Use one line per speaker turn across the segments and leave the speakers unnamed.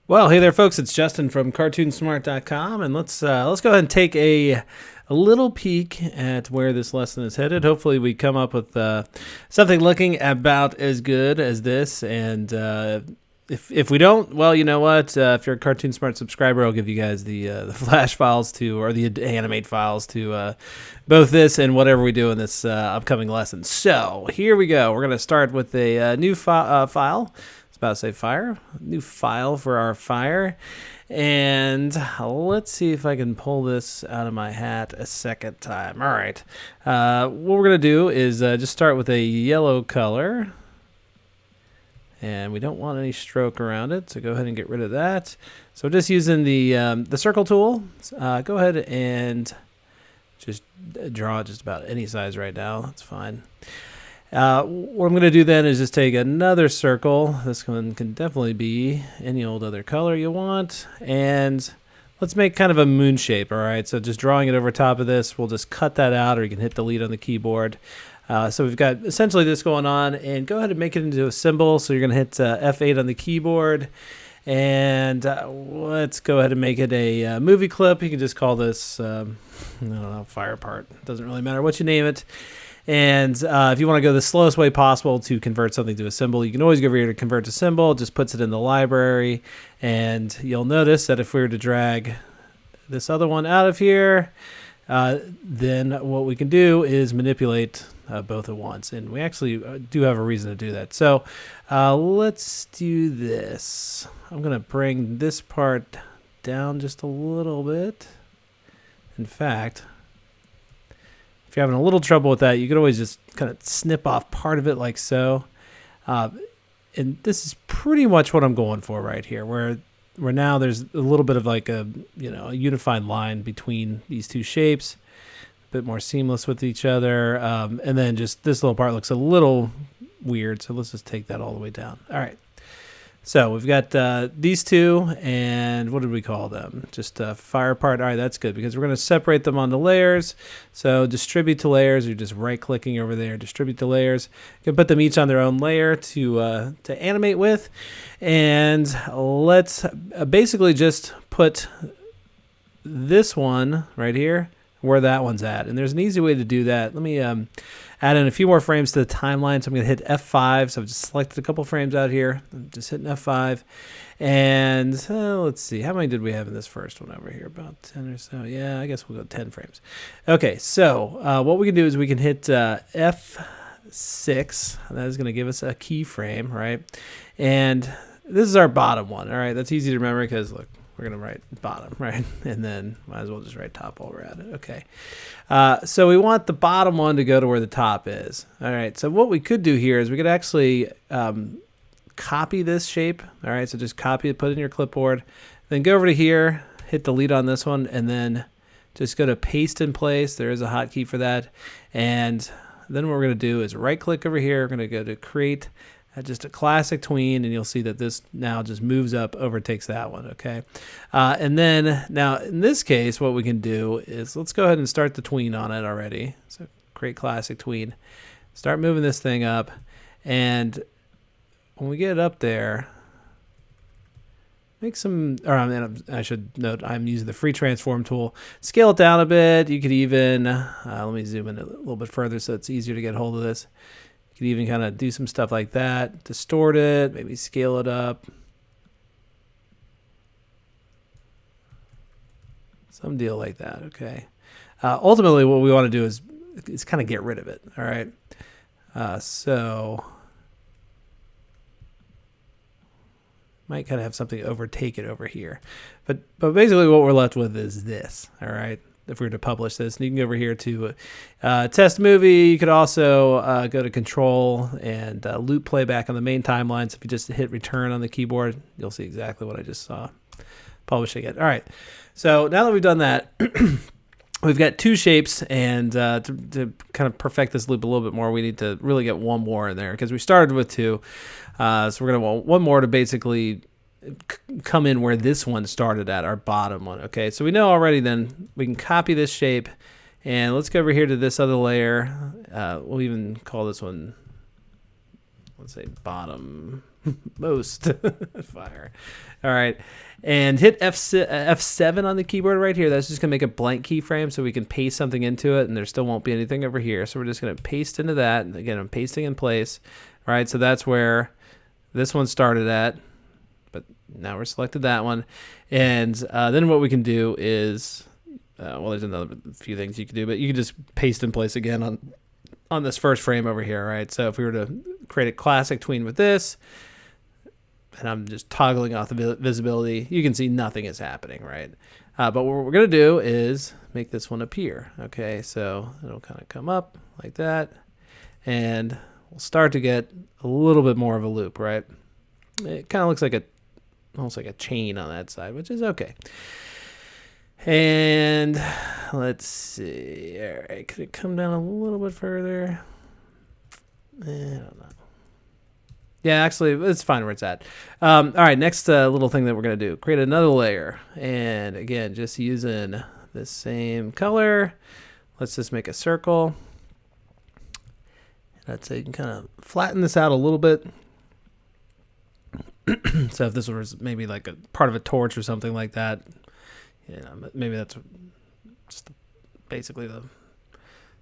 Well, hey there, folks. It's Justin from CartoonSmart.com, and let's go ahead and take a little peek at where this lesson is headed. Hopefully, we come up with something looking about as good as this. And if we don't, well, you know what? If you're a Cartoon Smart subscriber, I'll give you guys the Flash files to, or the Animate files to both this and whatever we do in this upcoming lesson. So here we go. We're going to start with a new file. About to say fire, new file for our fire, and let's see if I can pull this out of my hat a second time. All right, what we're gonna do is just start with a yellow color, and we don't want any stroke around it, so go ahead and get rid of that. So just using the circle tool, go ahead and just draw just about any size right now. That's fine. What I'm going to do then is just take another circle. This one can definitely be any old other color you want. And let's make kind of a moon shape, all right? So just drawing it over top of this, we'll just cut that out, or you can hit delete on the keyboard. So we've got essentially this going on, and go ahead and make it into a symbol. So you're going to hit F8 on the keyboard. And let's go ahead and make it a movie clip. You can just call this, I don't know, fire part. Doesn't really matter what you name it. And if you want to go the slowest way possible to convert something to a symbol, you can always go over here to convert to symbol. It just puts it in the library. And you'll notice that if we were to drag this other one out of here, then what we can do is manipulate both at once. And we actually do have a reason to do that. So let's do this. I'm going to bring this part down just a little bit. In fact, if you're having a little trouble with that, you could always just kind of snip off part of it like so. And this is pretty much what I'm going for right here, where now there's a little bit of like a unified line between these two shapes, a bit more seamless with each other. And then just this little part looks a little weird, so let's just take that all the way down. All right. So we've got these two, and what did we call them? Just fire part. All right, that's good, because we're going to separate them onto layers. So distribute to layers. You're just right-clicking over there, distribute to layers. You can put them each on their own layer to animate with. And let's basically just put this one right here where that one's at. And there's an easy way to do that. Let me add in a few more frames to the timeline. So I'm going to hit F5. So I've just selected a couple frames out here. I'm just hitting F5. And let's see. How many did we have in this first one over here? About 10 or so. Yeah, I guess we'll go 10 frames. Okay, so what we can do is we can hit F6. That is going to give us a keyframe, right? And this is our bottom one. All right, that's easy to remember because, look, we're going to write bottom, right? And then might as well just write top while we're at it. Okay. So we want the bottom one to go to where the top is. All right. So what we could do here is we could actually copy this shape. All right. So just copy it, put it in your clipboard. Then go over to here, hit delete on this one, and then just go to paste in place. There is a hotkey for that. And then what we're going to do is right click over here. We're going to go to create just a classic tween, and you'll see that this now just moves up, overtakes that one, okay? And then now in this case, what we can do is let's go ahead and start the tween on it already. So create classic tween, start moving this thing up, and when we get it up there, make some, or I should note I'm using the free transform tool. Scale it down a bit. You could even, let me zoom in a little bit further so it's easier to get hold of this. You could even kind of do some stuff like that, distort it, maybe scale it up. Some deal like that, okay. Ultimately, what we want to do is kind of get rid of it, all right? So might kind of have something overtake it over here. But basically what we're left with is this, all right? If we were to publish this, and you can go over here to test movie. You could also go to control and loop playback on the main timeline. So if you just hit return on the keyboard, you'll see exactly what I just saw publishing it. All right. So now that we've done that, we've got two shapes, and to kind of perfect this loop a little bit more, we need to really get one more in there because we started with two. So we're going to want one more to basically come in where this one started at, our bottom one. Okay, so we know already then we can copy this shape, and let's go over here to this other layer. We'll even call this one let's say bottom most fire. All right, and hit F7 on the keyboard right here. That's just gonna make a blank keyframe so we can paste something into it, and there still won't be anything over here. So we're just gonna paste into that. And again, I'm pasting in place. All right, so that's where this one started at, but now we're selected that one. And then what we can do is, well, there's another few things you can do, but you can just paste in place again on this first frame over here, right? So if we were to create a classic tween with this, and I'm just toggling off the visibility, you can see nothing is happening, right? But what we're gonna do is make this one appear, okay? So it'll kind of come up like that, and we'll start to get a little bit more of a loop, right? It kind of looks like almost like a chain on that side, which is okay. And let's see. All right, could it come down a little bit further? I don't know. Yeah, actually, it's fine where it's at. All right, next little thing that we're going to do, create another layer. And again, just using the same color. Let's just make a circle. I'd say you can kind of flatten this out a little bit. So if this was maybe like a part of a torch or something like that, maybe that's just basically the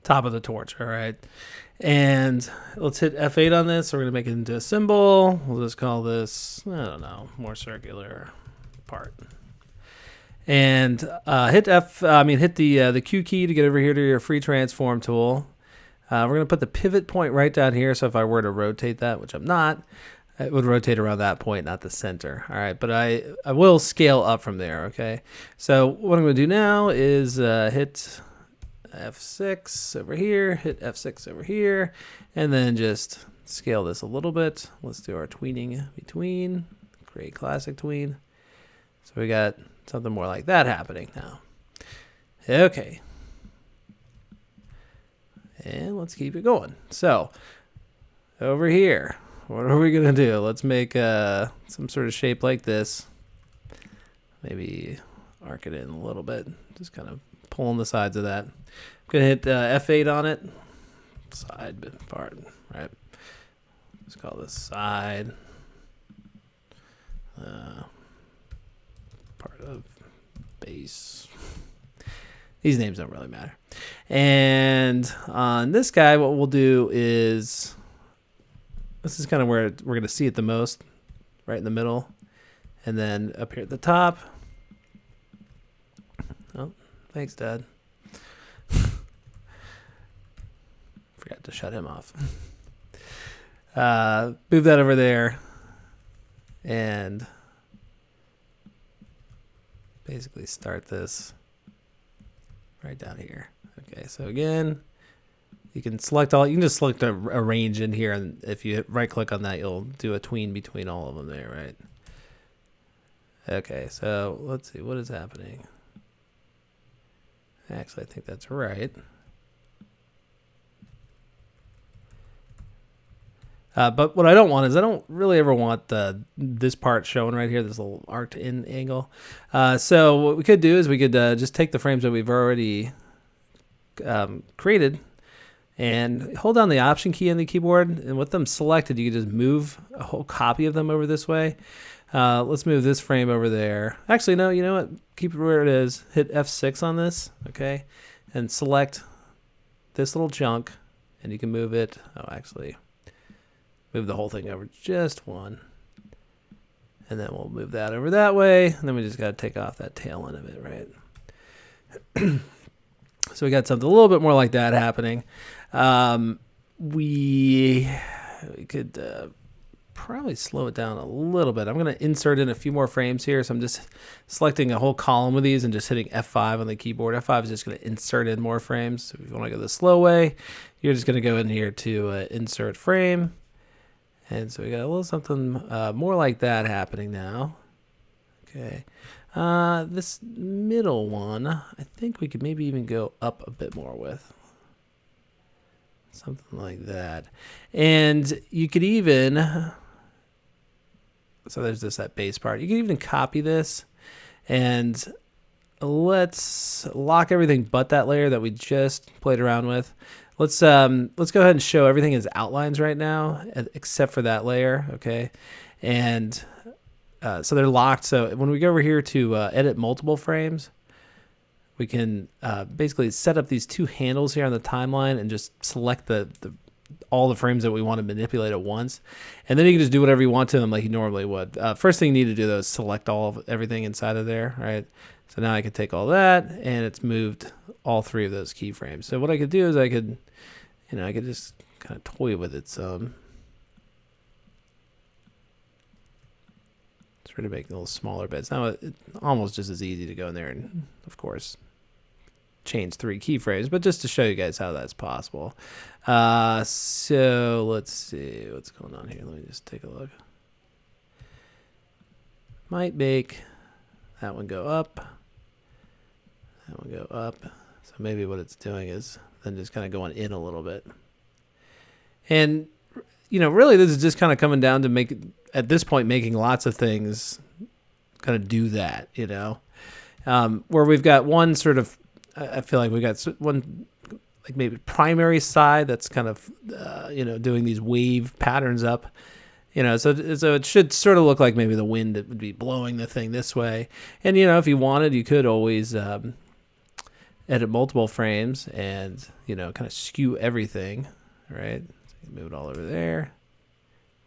top of the torch. All right. And let's hit F8 on this. So we're going to make it into a symbol. We'll just call this, I don't know, more circular part. And hit the Q key to get over here to your free transform tool. We're going to put the pivot point right down here. So if I were to rotate that, which I'm not, it would rotate around that point, not the center. All right, but I will scale up from there, okay? So what I'm going to do now is hit F6 over here, hit F6 over here, and then just scale this a little bit. Let's do our tweening between, create classic tween. So we got something more like that happening now. Okay. And let's keep it going. So over here, what are we going to do? Let's make some sort of shape like this. Maybe arc it in a little bit. Just kind of pulling the sides of that. I'm going to hit F8 on it. Side part, right? Let's call this side. Part of base. These names don't really matter. And on this guy, what we'll do is, this is kind of where we're going to see it the most, right in the middle. And then up here at the top. Oh, thanks, Dad. Forgot to shut him off. Move that over there. And basically start this right down here. Okay, so again, you can select all, you can just select a range in here, and if you right click on that, you'll do a tween between all of them there, right? Okay, so let's see, what is happening? Actually, I think that's right. But what I don't want is, I don't really ever want this part shown right here, this little arced in angle. So what we could do is we could just take the frames that we've already created and hold down the Option key on the keyboard. And with them selected, you can just move a whole copy of them over this way. Let's move this frame over there. Actually, no, you know what? Keep it where it is. Hit F6 on this, okay? And select this little chunk, and you can move it. Oh, actually, move the whole thing over just one. And then we'll move that over that way. And then we just got to take off that tail end of it, right? So we got something a little bit more like that happening. We could probably slow it down a little bit. I'm going to insert in a few more frames here. So I'm just selecting a whole column of these and just hitting F5 on the keyboard. F5 is just going to insert in more frames. So if you want to go the slow way, you're just going to go in here to insert frame. And so we got a little something more like that happening now. Okay. This middle one, I think we could maybe even go up a bit more with. Something like that. And you could even, so there's that base part. You can even copy this, and let's lock everything but that layer that we just played around with. Let's go ahead and show everything as outlines right now, except for that layer. Okay, and so they're locked. So when we go over here to edit multiple frames, we can basically set up these two handles here on the timeline and just select all the frames that we want to manipulate at once. And then you can just do whatever you want to them like you normally would. First thing you need to do though is select all of everything inside of there, right? So now I can take all that and it's moved all three of those keyframes. So what I could do is I could just kind of toy with it some. Try to make little smaller bits. Now it's almost just as easy to go in there and, of course, change 3 keyframes, but just to show you guys how that's possible. So let's see what's going on here. Let me just take a look. Might make that one go up, that one go up. So maybe what it's doing is then just kind of going in a little bit. And really this is just kind of coming down to at this point making lots of things kind of do that, where we've got one sort of, I feel like we got one like maybe primary side that's kind of, doing these wave patterns up, so it should sort of look like maybe the wind that would be blowing the thing this way. And, if you wanted, you could always edit multiple frames and, kind of skew everything, right? So move it all over there,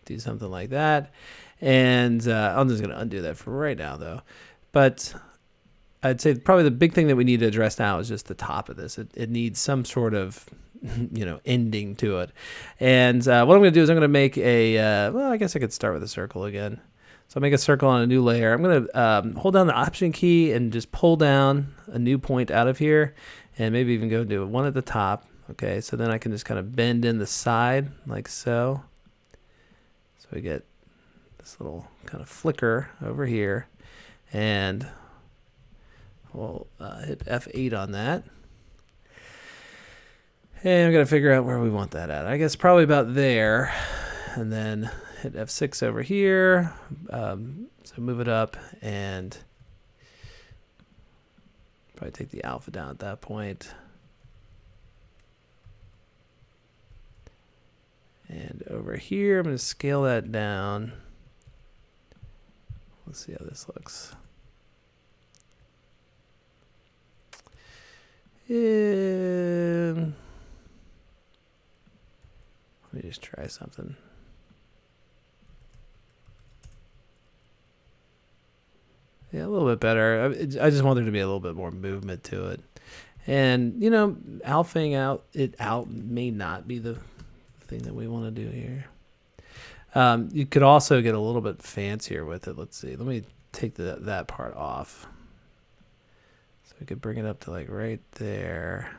do something like that. And I'm just going to undo that for right now, though. But I'd say probably the big thing that we need to address now is just the top of this. It needs some sort of, ending to it. And what I'm going to do is I'm going to make I guess I could start with a circle again. So I'll make a circle on a new layer. I'm going to hold down the Option key and just pull down a new point out of here and maybe even go do one at the top. Okay, so then I can just kind of bend in the side like so. So we get this little kind of flicker over here. And we'll hit F8 on that. And I'm going to figure out where we want that at. I guess probably about there. And then hit F6 over here. So move it up and probably take the alpha down at that point. And over here, I'm going to scale that down. Let's see how this looks. And let me just try something. Yeah, a little bit better. I just want there to be a little bit more movement to it. And, alphaing it out may not be the thing that we want to do here. You could also get a little bit fancier with it. Let's see. Let me take that part off. So we could bring it up to like right there.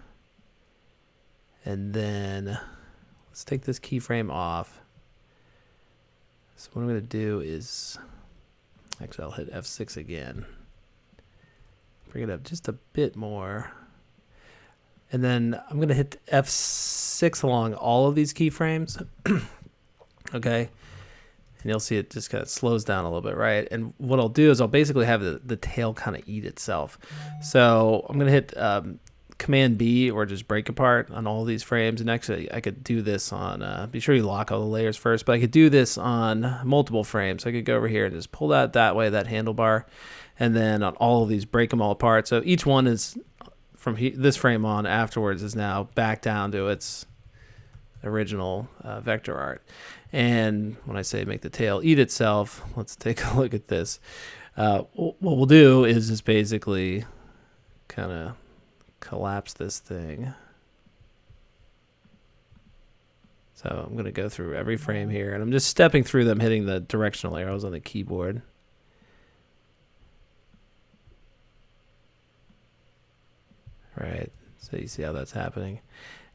And then let's take this keyframe off. So what I'm going to do is, actually I'll hit F6 again. Bring it up just a bit more. And then I'm going to hit F6 along all of these keyframes. Okay. And you'll see it just kind of slows down a little bit, right? And what I'll do is I'll basically have the tail kind of eat itself. So I'm going to hit Command B or just break apart on all of these frames. And actually, I could do this on, be sure you lock all the layers first, but I could do this on multiple frames. So I could go over here and just pull that way, that handlebar. And then on all of these, break them all apart. So each one is, from this frame on afterwards, is now back down to its original vector art. And when I say make the tail eat itself, let's take a look at this. What we'll do is just basically kind of collapse this thing. So I'm going to go through every frame here, and I'm just stepping through them, hitting the directional arrows on the keyboard. Right, so you see how that's happening.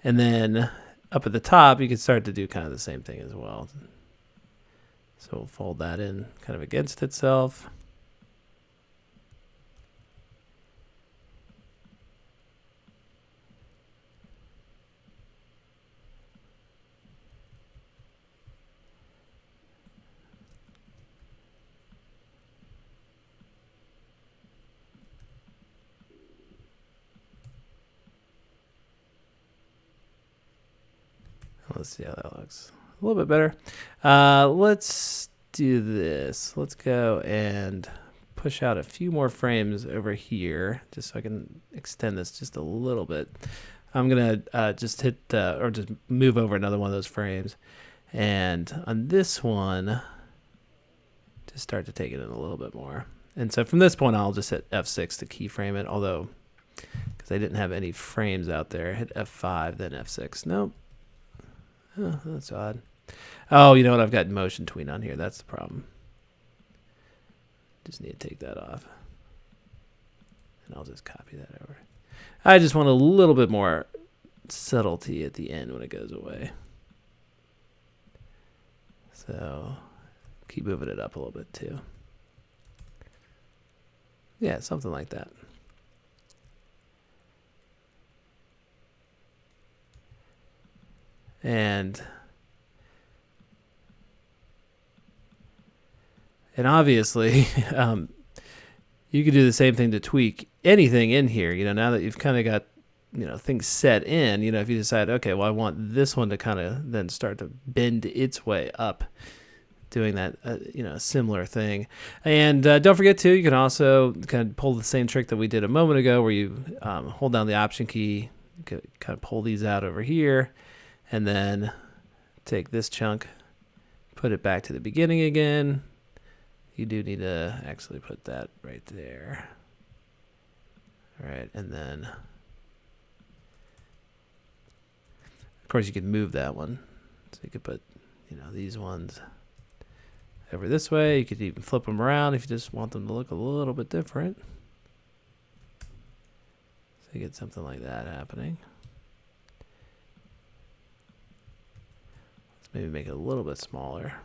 And then up at the top, you can start to do kind of the same thing as well. So we'll fold that in kind of against itself. let's see how that looks. A little bit better. Let's do this. Let's go and push out a few more frames over here just so I can extend this just a little bit. I'm going to just hit or just move over another one of those frames. And on this one, just start to take it in a little bit more. And so from this point, I'll just hit F6 to keyframe it, although because I didn't have any frames out there, hit F5, then F6. Nope. Oh, that's odd. Oh, you know what? I've got motion tween on here. That's the problem. Just need to take that off. And I'll just copy that over. I just want a little bit more subtlety at the end when it goes away. So keep moving it up a little bit too. Yeah, something like that. And obviously, you could do the same thing to tweak anything in here. You know, now that you've kind of got, you know, things set in, you know, if you decide, okay, well, I want this one to kind of then start to bend its way up, doing that, you know, similar thing. And don't forget too, you can also kind of pull the same trick that we did a moment ago, where you hold down the Option key, you can kind of pull these out over here, and then take this chunk, put it back to the beginning again. You do need to actually put that right there. All right, and then, of course, you could move that one. So you could put, you know, these ones over this way. You could even flip them around if you just want them to look a little bit different. So you get something like that happening. Let's maybe make it a little bit smaller.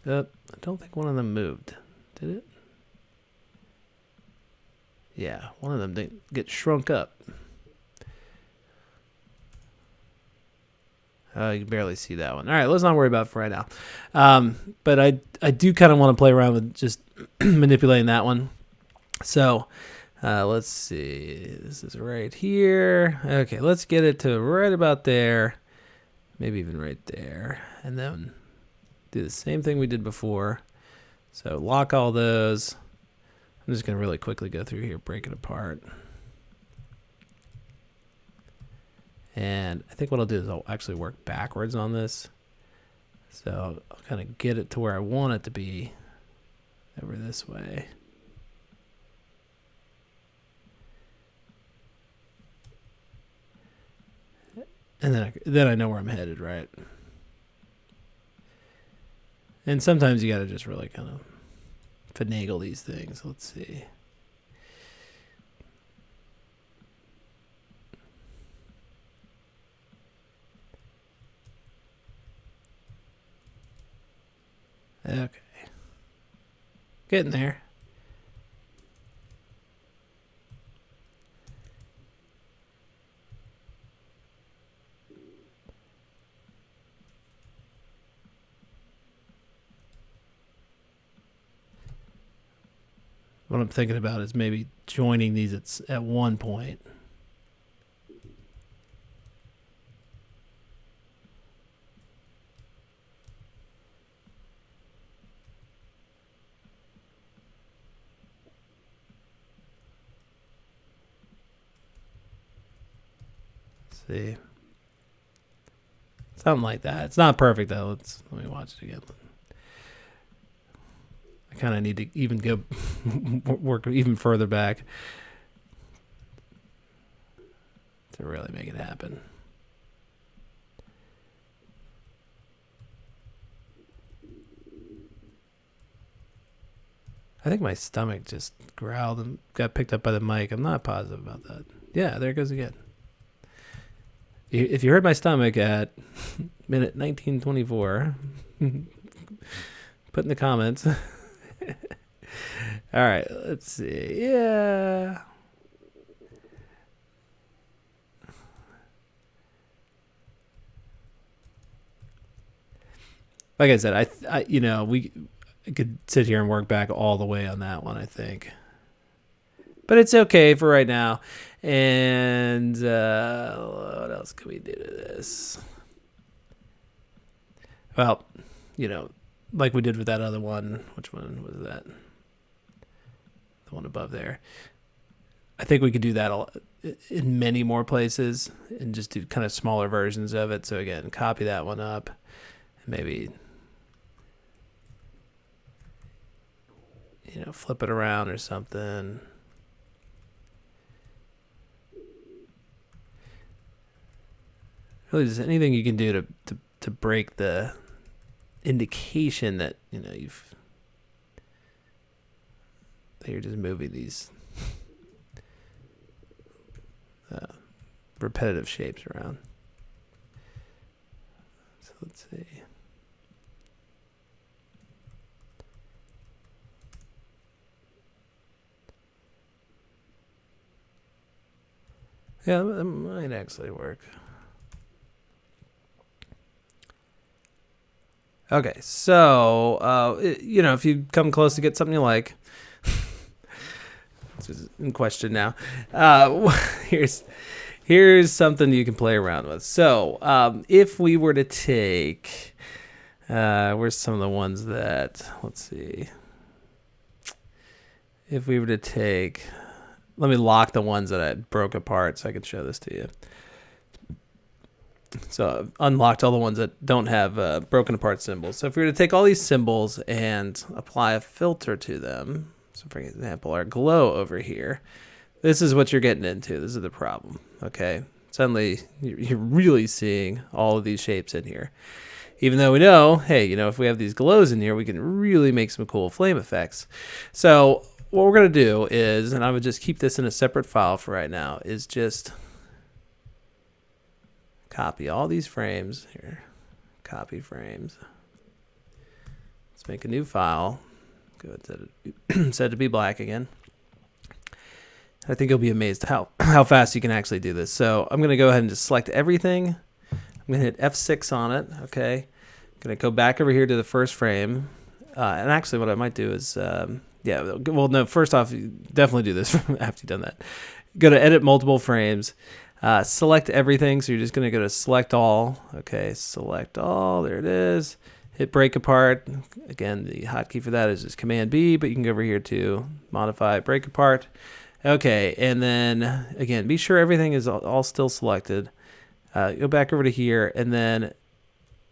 I don't think one of them moved, did it? Yeah, one of them didn't get shrunk up. You can barely see that one. All right, let's not worry about it for right now. But I do kind of want to play around with just manipulating that one. So let's see. This is right here. Okay, let's get it to right about there. Maybe even right there. And then do the same thing we did before. So lock all those. I'm just going to really quickly go through here, break it apart. And I think what I'll do is I'll actually work backwards on this. So I'll kind of get it to where I want it to be over this way. And then I know where I'm headed, right? And sometimes you got to just really kind of finagle these things. Let's see. Okay. Getting there. What I'm thinking about is maybe joining these at one point. Let's see. Something like that. It's not perfect though. Let me watch it again. I kind of need to even go work even further back to really make it happen. I think my stomach just growled and got picked up by the mic. I'm not positive about that. Yeah, there it goes again. If you heard my stomach at minute 1924, put in the comments. All right, let's see. Yeah. Like I said, I you know, we could sit here and work back all the way on that one, I think. but it's okay for right now. And what else can we do to this? Well, you know, like we did with that other one. Which one was that? The one above there. I think we could do that in many more places and just do kind of smaller versions of it. So again, copy that one up and maybe, you know, flip it around or something. Really, just anything you can do to break the indication that, you know, that you're just moving these repetitive shapes around. So let's see. Yeah, that might actually work. Okay, so, you know, if you come close to get something you like, this is in question now, here's something you can play around with. So if we were to take, where's some of the ones that, let's see. If we were to take, let me lock the ones that I broke apart so I can show this to you. So I've unlocked all the ones that don't have broken apart symbols. So if we were to take all these symbols and apply a filter to them, so for example, our glow over here, this is what you're getting into. This is the problem, okay? Suddenly you're really seeing all of these shapes in here. Even though we know, hey, you know, if we have these glows in here, we can really make some cool flame effects. So what we're going to do is, and I would just keep this in a separate file for right now, is just copy all these frames here. Copy frames. Let's make a new file. Go ahead, set it to be black again. I think you'll be amazed how fast you can actually do this. So I'm going to go ahead and just select everything. I'm going to hit F6 on it. Okay. I'm going to go back over here to the first frame. And actually what I might do is, yeah, well, no, first off, definitely do this after you've done that. Go to edit multiple frames. Select everything. So you're just going to go to select all. Okay. Select all. There it is. Hit break apart. Again, the hotkey for that is just Command B, but you can go over here to modify break apart. Okay, and then again, be sure everything is all still selected. Go back over to here, and then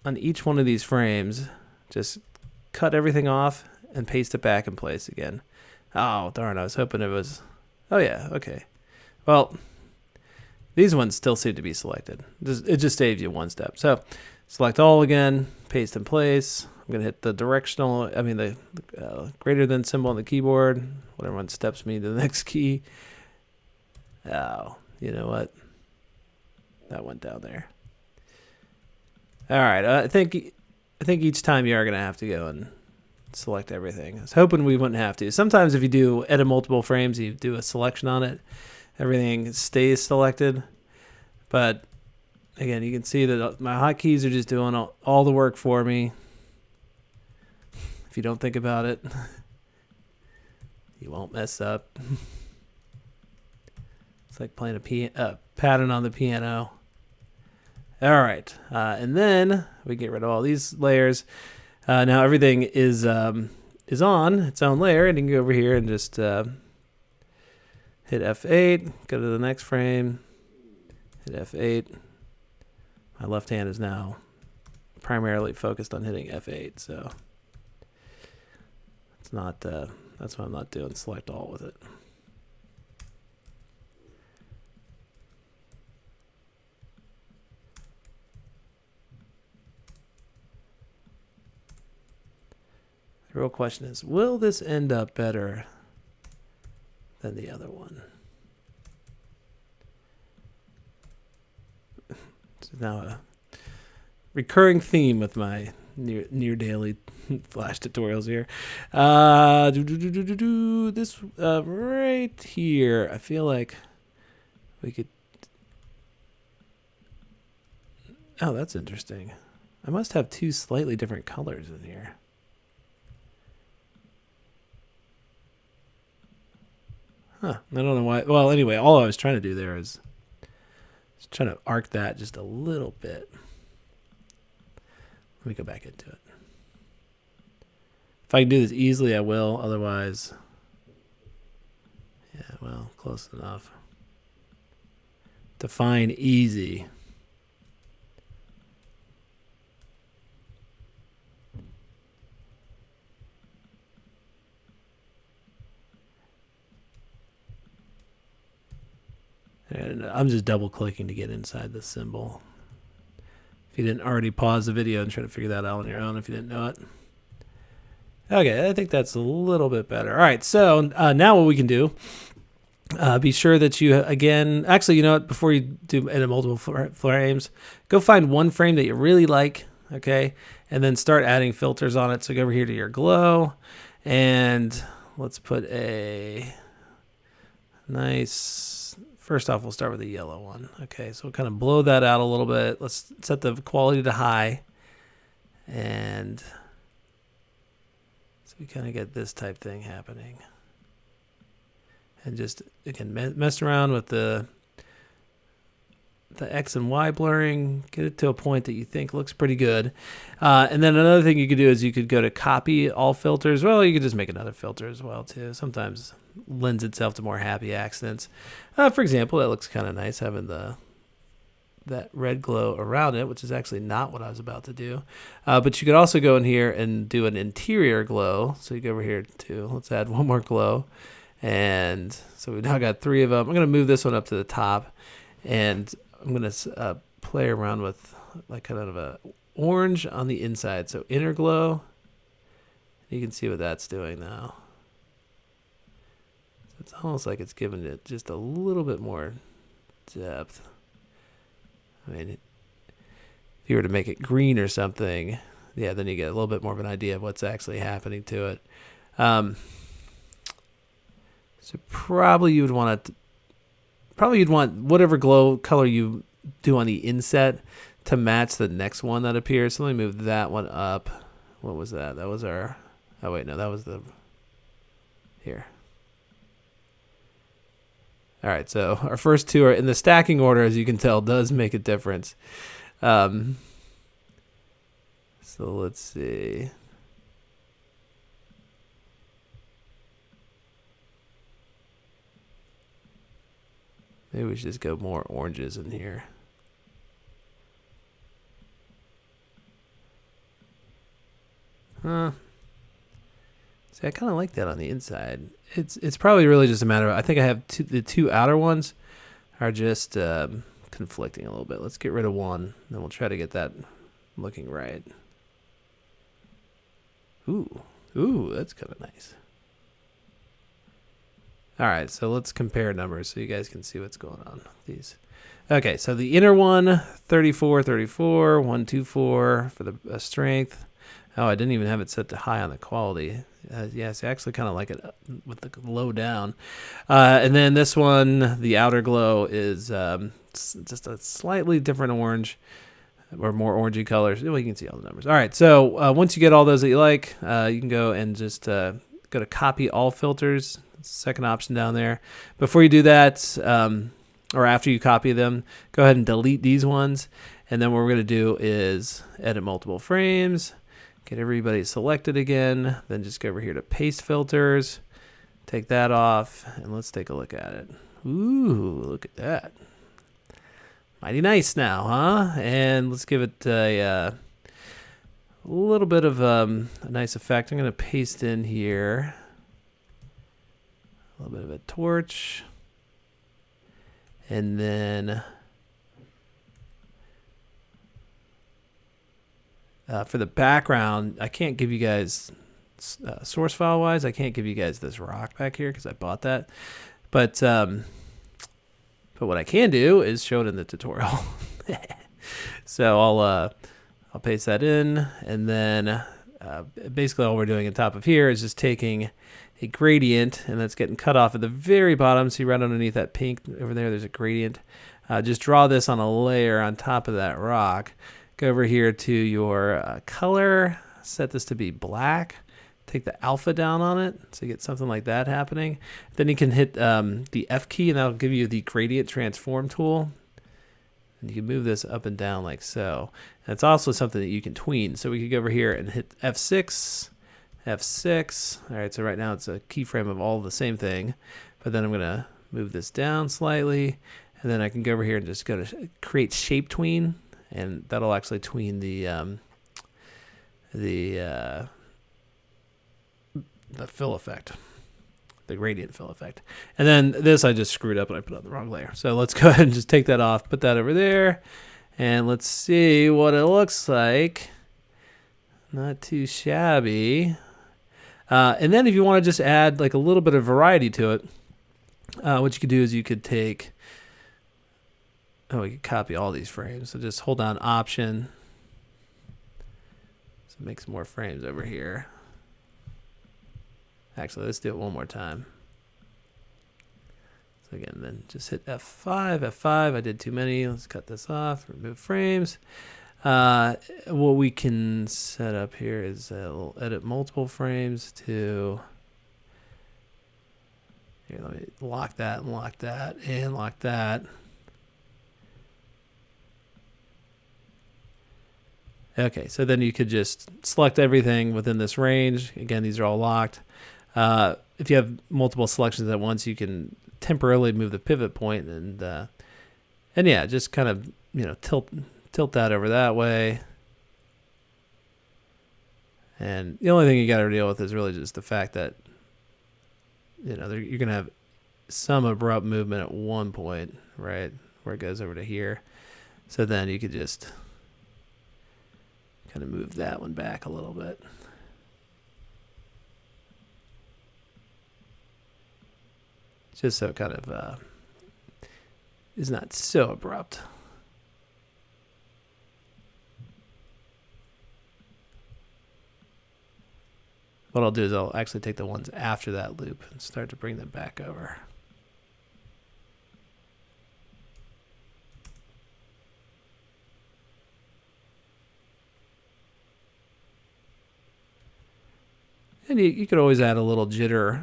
on each one of these frames, just cut everything off and paste it back in place again. Oh, darn, I was hoping it was... Oh, yeah, okay. Well, these ones still seem to be selected. It just saves you one step. So select all again, paste in place. I'm going to hit the directional, the greater than symbol on the keyboard. Whatever one steps me to the next key. Oh, you know what? That went down there. All right, I think each time you are going to have to go and select everything. I was hoping we wouldn't have to. Sometimes if you do edit multiple frames, you do a selection on it, everything stays selected. But again, you can see that my hotkeys are just doing all the work for me. If you don't think about it, you won't mess up. It's like playing a pattern on the piano. All right, and then we get rid of all these layers. Now everything is on its own layer, and you can go over here and just hit F8, go to the next frame, hit F8. My left hand is now primarily focused on hitting F8, so it's not. That's why I'm not doing select all with it. The real question is, will this end up better than the other one? It's now a recurring theme with my near daily Flash tutorials here. This right here, I feel like we could... Oh, that's interesting. I must have two slightly different colors in here. Huh, I don't know why. Well, anyway, all I was trying to do there is trying to arc that just a little bit. Let me go back into it. If I can do this easily, I will. Otherwise, yeah, well, close enough. Define easy. And I'm just double clicking to get inside the symbol. If you didn't already pause the video and try to figure that out on your own, if you didn't know it. Okay, I think that's a little bit better. All right, so now what we can do, be sure that you, again, actually, you know what, before you do edit multiple frames, go find one frame that you really like, okay, and then start adding filters on it. So go over here to your glow, and let's put a nice, first off, we'll start with the yellow one. Okay, so we'll kind of blow that out a little bit. Let's set the quality to high, and so we kind of get this type thing happening. And just, again, mess around with the X and Y blurring, get it to a point that you think looks pretty good. And then another thing you could do is you could go to copy all filters. Well, you could just make another filter as well, too. Sometimes lends itself to more happy accidents. For example, that looks kind of nice, having that red glow around it, which is actually not what I was about to do. But you could also go in here and do an interior glow. So you go over here to, let's add one more glow. And so we've now got 3 of them. I'm going to move this one up to the top, and I'm going to play around with like kind of a orange on the inside. So inner glow. You can see what that's doing now. So it's almost like it's giving it just a little bit more depth. I mean, if you were to make it green or something, yeah, then you get a little bit more of an idea of what's actually happening to it. So probably you'd want whatever glow color you do on the inset to match the next one that appears. So let me move that one up. What was that? That was our, oh wait, no, that was the, here. All right, so our first 2 are in the stacking order, as you can tell, does make a difference. So let's see. Maybe we should just go more oranges in here. See, I kind of like that on the inside. It's probably really just a matter of, I think I have the 2 outer ones are just conflicting a little bit. Let's get rid of one, then we'll try to get that looking right. Ooh, that's kind of nice. All right, so let's compare numbers so you guys can see what's going on with these. Okay, so the inner one, 34, 34, 124 for the strength. Oh, I didn't even have it set to high on the quality. Yes, I actually kind of like it with the low down. And then this one, the outer glow, is just a slightly different orange, or more orangey colors. Well, you can see all the numbers. All right, so once you get all those that you like, you can go and just go to copy all filters. Second option down there. Before you do that, or after you copy them, go ahead and delete these ones. And then what we're going to do is edit multiple frames, get everybody selected again, then just go over here to paste filters, take that off, and let's take a look at it. Ooh, look at that. Mighty nice now, huh? And let's give it a little bit of a nice effect. I'm going to paste in here a little bit of a torch, and then for the background, I can't give you guys source file wise, I can't give you guys this rock back here because I bought that, but what I can do is show it in the tutorial. So I'll paste that in, and then basically all we're doing on top of here is just taking a gradient, and that's getting cut off at the very bottom. See right underneath that pink over there, there's a gradient. Just draw this on a layer on top of that rock. Go over here to your color, set this to be black. take the alpha down on it, so you get something like that happening. Then you can hit the F key, and that'll give you the gradient transform tool. And you can move this up and down like so. And it's also something that you can tween. So we could go over here and hit F6, F6. All right, so right now it's a keyframe of all the same thing. But then I'm going to move this down slightly. And then I can go over here and just go to create shape tween. And that'll actually tween the fill effect, the gradient fill effect. And then this I just screwed up and I put on the wrong layer. So let's go ahead and just take that off, put that over there, and let's see what it looks like. Not too shabby. And then if you want to just add like a little bit of variety to it, what you could do is you could take, we could copy all these frames. So just hold down Option. So make some more frames over here. Actually, let's do it one more time. So again, then just hit F5, F5. I did too many. Let's cut this off, remove frames. What we can set up here is we'll edit multiple frames to, here, let me lock that and lock that and lock that. Okay, so then you could just select everything within this range. Again, these are all locked. If you have multiple selections at once, you can temporarily move the pivot point and yeah, just kind of, you know, tilt that over that way. And the only thing you got to deal with is really just the fact that, you know, you're going to have some abrupt movement at one point, right, where it goes over to here. So then you could just kind of move that one back a little bit. Just so it kind of is not so abrupt. What I'll do is I'll actually take the ones after that loop and start to bring them back over. And you could always add a little jitter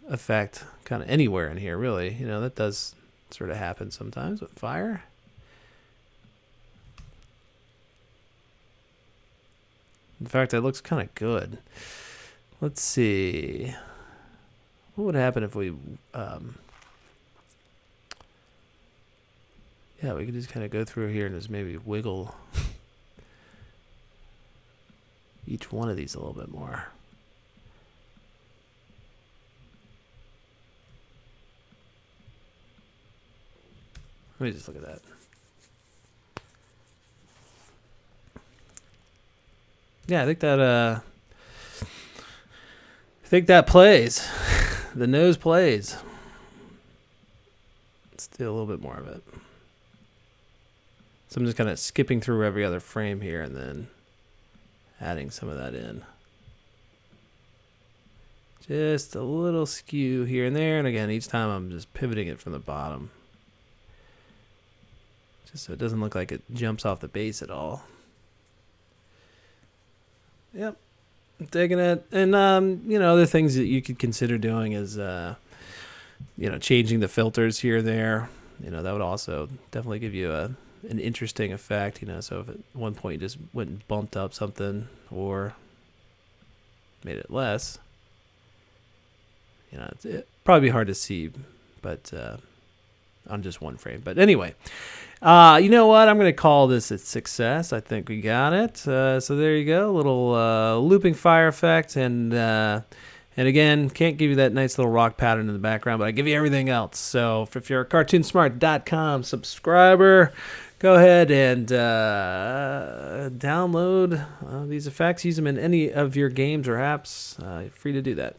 effect kind of anywhere in here, really. You know, that does sort of happen sometimes with fire. In fact, it looks kind of good. Let's see. What would happen if we, yeah, we could just kind of go through here and just maybe wiggle each one of these a little bit more. Let me just look at that. Yeah, I think that plays. The nose plays. Let's do a little bit more of it. So I'm just kind of skipping through every other frame here and then adding some of that in. Just a little skew here and there. And again, each time I'm just pivoting it from the bottom, just so it doesn't look like it jumps off the base at all. Yep, I'm digging it. And, you know, other things that you could consider doing is, you know, changing the filters here and there. You know, that would also definitely give you an interesting effect, you know. So if at one point you just went and bumped up something or made it less, you know, it'd probably be hard to see, but on just one frame. But anyway, you know what? I'm going to call this a success. I think we got it. So there you go, a little looping fire effect. And again, can't give you that nice little rock pattern in the background, but I give you everything else. So if you're a cartoonsmart.com subscriber, go ahead and download these effects. Use them in any of your games or apps. You're free to do that.